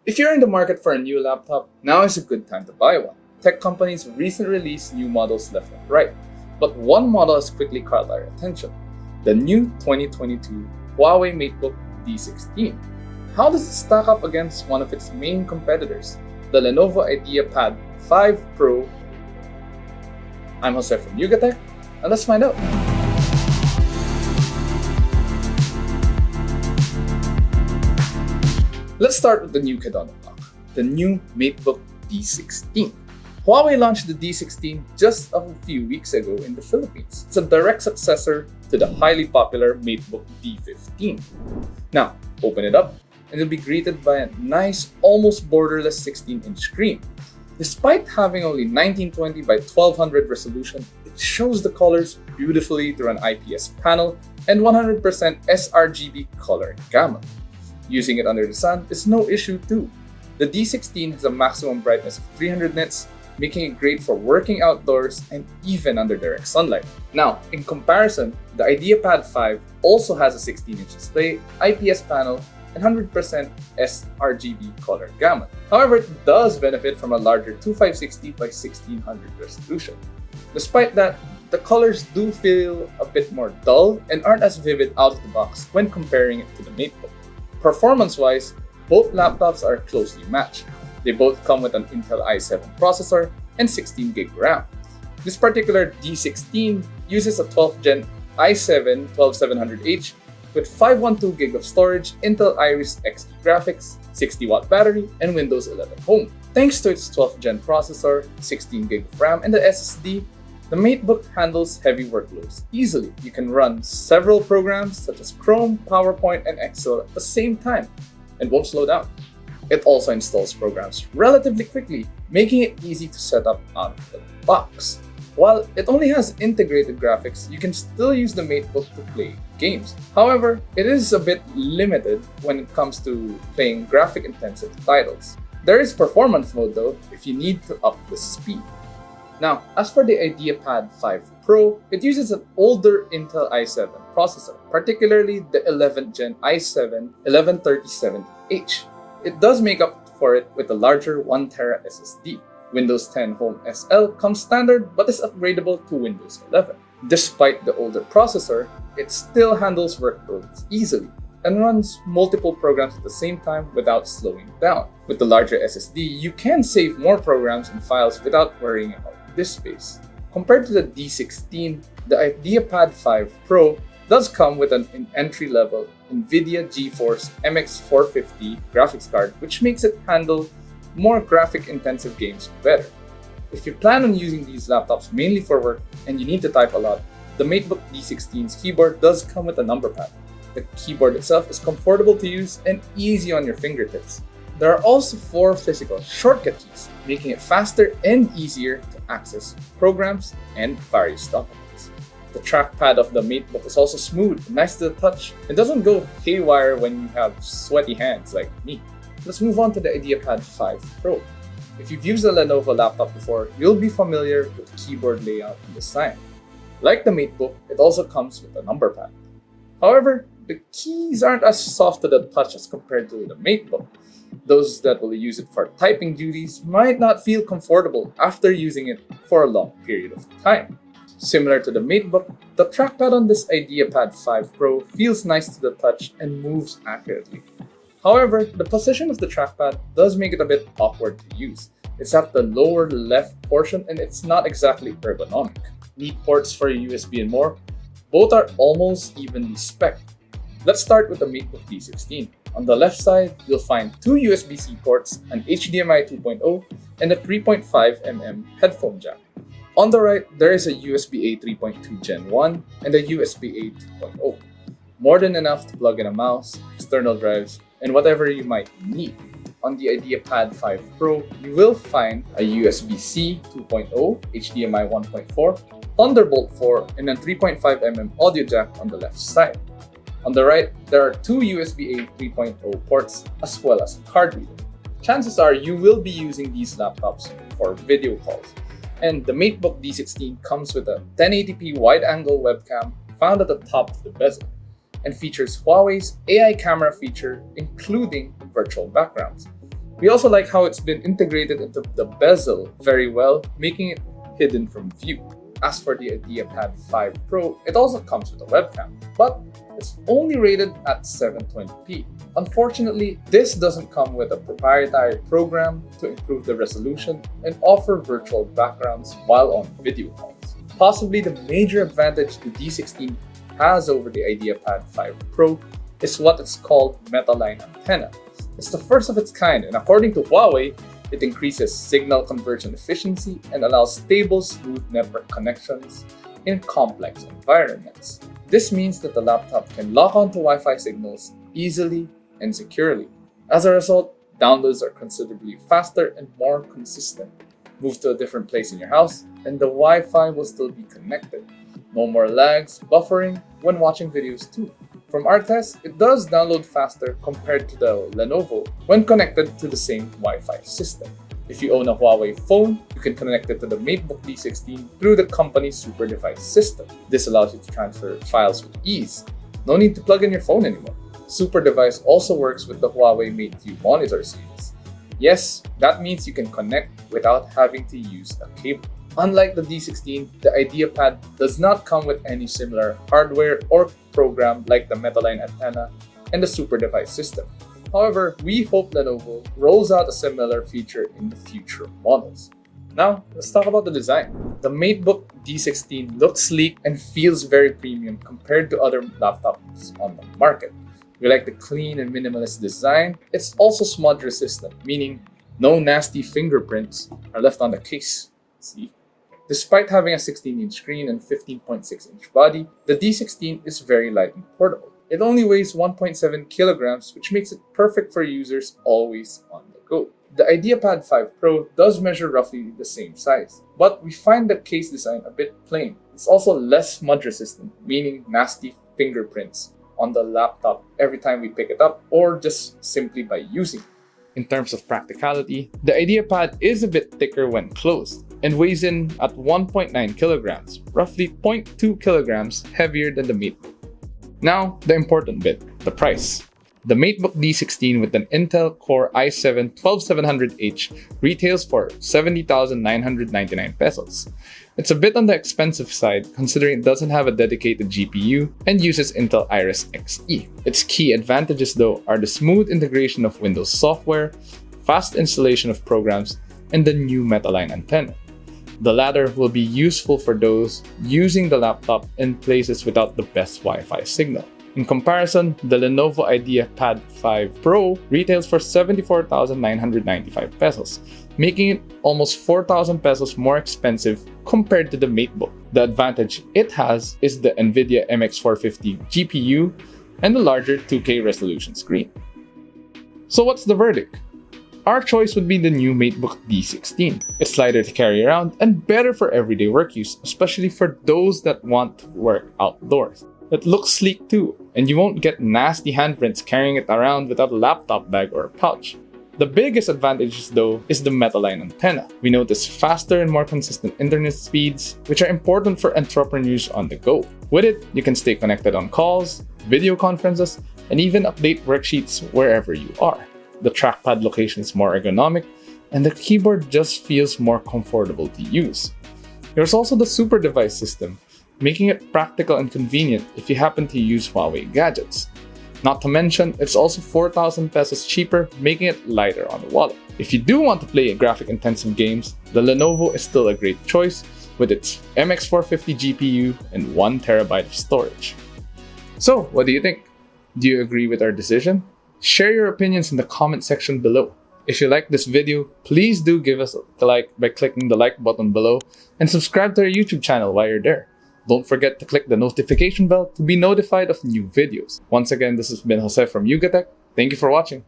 If you're in the market for a new laptop, now is a good time to buy one. Tech companies recently released new models left and right, but one model has quickly caught our attention: the new 2022 HUAWEI MateBook D16. How does it stack up against one of its main competitors, the Lenovo IdeaPad 5 Pro? I'm Jose from Yugatech, and let's find out. Let's start with the new kid on the block, the new MateBook D16. Huawei launched the D16 just a few weeks ago in the Philippines. It's a direct successor to the highly popular MateBook D15. Now, open it up, and you'll be greeted by a nice, almost borderless 16-inch screen. Despite having only 1920 by 1200 resolution, it shows the colors beautifully through an IPS panel and 100% sRGB color gamut. Using it under the sun is no issue too. The D16 has a maximum brightness of 300 nits, making it great for working outdoors and even under direct sunlight. Now, in comparison, the IdeaPad 5 also has a 16-inch display, IPS panel, and 100% sRGB color gamut. However, it does benefit from a larger 2560 by 1600 resolution. Despite that, the colors do feel a bit more dull and aren't as vivid out of the box when comparing it to the MateBook. Performance-wise, both laptops are closely matched. They both come with an Intel i7 processor and 16GB RAM. This particular D16 uses a 12th Gen i7 12700H with 512GB of storage, Intel Iris Xe graphics, 60W battery, and Windows 11 Home. Thanks to its 12th Gen processor, 16GB of RAM, and the SSD, the MateBook handles heavy workloads easily. You can run several programs such as Chrome, PowerPoint, and Excel at the same time and won't slow down. It also installs programs relatively quickly, making it easy to set up out of the box. While it only has integrated graphics, you can still use the MateBook to play games. However, it is a bit limited when it comes to playing graphic-intensive titles. There is performance mode though if you need to up the speed. Now, as for the IdeaPad 5 Pro, it uses an older Intel i7 processor, particularly the 11th Gen i7 11370H. It does make up for it with a larger 1TB SSD. Windows 10 Home SL comes standard but is upgradable to Windows 11. Despite the older processor, it still handles workloads easily and runs multiple programs at the same time without slowing down. With the larger SSD, you can save more programs and files without worrying about disk space. Compared to the D16, the IdeaPad 5 Pro does come with an entry-level NVIDIA GeForce MX 450 graphics card, which makes it handle more graphic-intensive games better. If you plan on using these laptops mainly for work and you need to type a lot, the MateBook D16's keyboard does come with a number pad. The keyboard itself is comfortable to use and easy on your fingertips. There are also 4 physical shortcut keys, making it faster and easier to access programs and various documents. The trackpad of the MateBook is also smooth and nice to the touch. It doesn't go haywire when you have sweaty hands like me. Let's move on to the IdeaPad 5 Pro. If you've used a Lenovo laptop before, you'll be familiar with the keyboard layout and design. Like the MateBook, it also comes with a number pad. However, the keys aren't as soft to the touch as compared to the MateBook. Those that will use it for typing duties might not feel comfortable after using it for a long period of time. Similar to the MateBook, the trackpad on this IdeaPad 5 Pro feels nice to the touch and moves accurately. However, the position of the trackpad does make it a bit awkward to use. It's at the lower left portion and it's not exactly ergonomic. Need ports for USB and more. Both are almost evenly spec'd. Let's start with the MateBook D16. On the left side, you'll find 2 USB-C ports, an HDMI 2.0, and a 3.5mm headphone jack. On the right, there is a USB-A 3.2 Gen 1 and a USB-A 2.0. More than enough to plug in a mouse, external drives, and whatever you might need. On the IdeaPad 5 Pro, you will find a USB-C 2.0, HDMI 1.4, Thunderbolt 4, and a 3.5mm audio jack on the left side. On the right, there are 2 USB-A 3.0 ports as well as a card reader. Chances are you will be using these laptops for video calls. And the MateBook D16 comes with a 1080p wide-angle webcam found at the top of the bezel and features Huawei's AI camera feature, including virtual backgrounds. We also like how it's been integrated into the bezel very well, making it hidden from view. As for the IdeaPad 5 Pro, it also comes with a webcam, but it's only rated at 720p. Unfortunately, this doesn't come with a proprietary program to improve the resolution and offer virtual backgrounds while on video calls. Possibly the major advantage the D16 has over the IdeaPad 5 Pro is what it's called meta-line antenna. It's the first of its kind, and according to Huawei, it increases signal conversion efficiency and allows stable, smooth network connections in complex environments. This means that the laptop can lock onto Wi-Fi signals easily and securely. As a result, downloads are considerably faster and more consistent. Move to a different place in your house, and the Wi-Fi will still be connected. No more lags, buffering when watching videos too. From our tests, it does download faster compared to the Lenovo when connected to the same Wi-Fi system. If you own a Huawei phone, you can connect it to the MateBook D16 through the company's super device system. This allows you to transfer files with ease. No need to plug in your phone anymore. Super device also works with the Huawei MateView monitor series. Yes, that means you can connect without having to use a cable. Unlike the D16, the IdeaPad does not come with any similar hardware or program like the meta-line antenna and the super device system. However, we hope Lenovo rolls out a similar feature in the future models. Now, let's talk about the design. The MateBook D16 looks sleek and feels very premium compared to other laptops on the market. We like the clean and minimalist design. It's also smudge resistant, meaning no nasty fingerprints are left on the case. See? Despite having a 16-inch screen and 15.6-inch body, the D16 is very light and portable. It only weighs 1.7 kilograms, which makes it perfect for users always on the go. The IdeaPad 5 Pro does measure roughly the same size, but we find the case design a bit plain. It's also less smudge resistant, meaning nasty fingerprints on the laptop every time we pick it up or just simply by using it. In terms of practicality, the IdeaPad is a bit thicker when closed and weighs in at 1.9 kilograms, roughly 0.2 kilograms heavier than the MateBook. Now, the important bit, the price. The MateBook D16 with an Intel Core i7-12700H retails for 70,999 pesos. It's a bit on the expensive side considering it doesn't have a dedicated GPU and uses Intel Iris Xe. Its key advantages though are the smooth integration of Windows software, fast installation of programs, and the new meta-line antenna. The latter will be useful for those using the laptop in places without the best Wi-Fi signal. In comparison, the Lenovo IdeaPad 5 Pro retails for 74,995 pesos, making it almost 4,000 pesos more expensive compared to the MateBook. The advantage it has is the NVIDIA MX450 GPU and the larger 2K resolution screen. So what's the verdict? Our choice would be the new MateBook D16. It's lighter to carry around and better for everyday work use, especially for those that want to work outdoors. It looks sleek too, and you won't get nasty handprints carrying it around without a laptop bag or a pouch. The biggest advantage though is the meta-line antenna. We notice faster and more consistent internet speeds, which are important for entrepreneurs on the go. With it, you can stay connected on calls, video conferences, and even update worksheets wherever you are. The trackpad location is more ergonomic, and the keyboard just feels more comfortable to use. There's also the super device system, making it practical and convenient if you happen to use Huawei gadgets. Not to mention, it's also 4,000 pesos cheaper, making it lighter on the wallet. If you do want to play graphic-intensive games, the Lenovo is still a great choice with its MX450 GPU and 1TB of storage. So, what do you think? Do you agree with our decision? Share your opinions in the comment section below. If you like this video, please do give us a like by clicking the like button below and subscribe to our YouTube channel while you're there. Don't forget to click the notification bell to be notified of new videos. Once again, this has been Jose from Yugatech. Thank you for watching.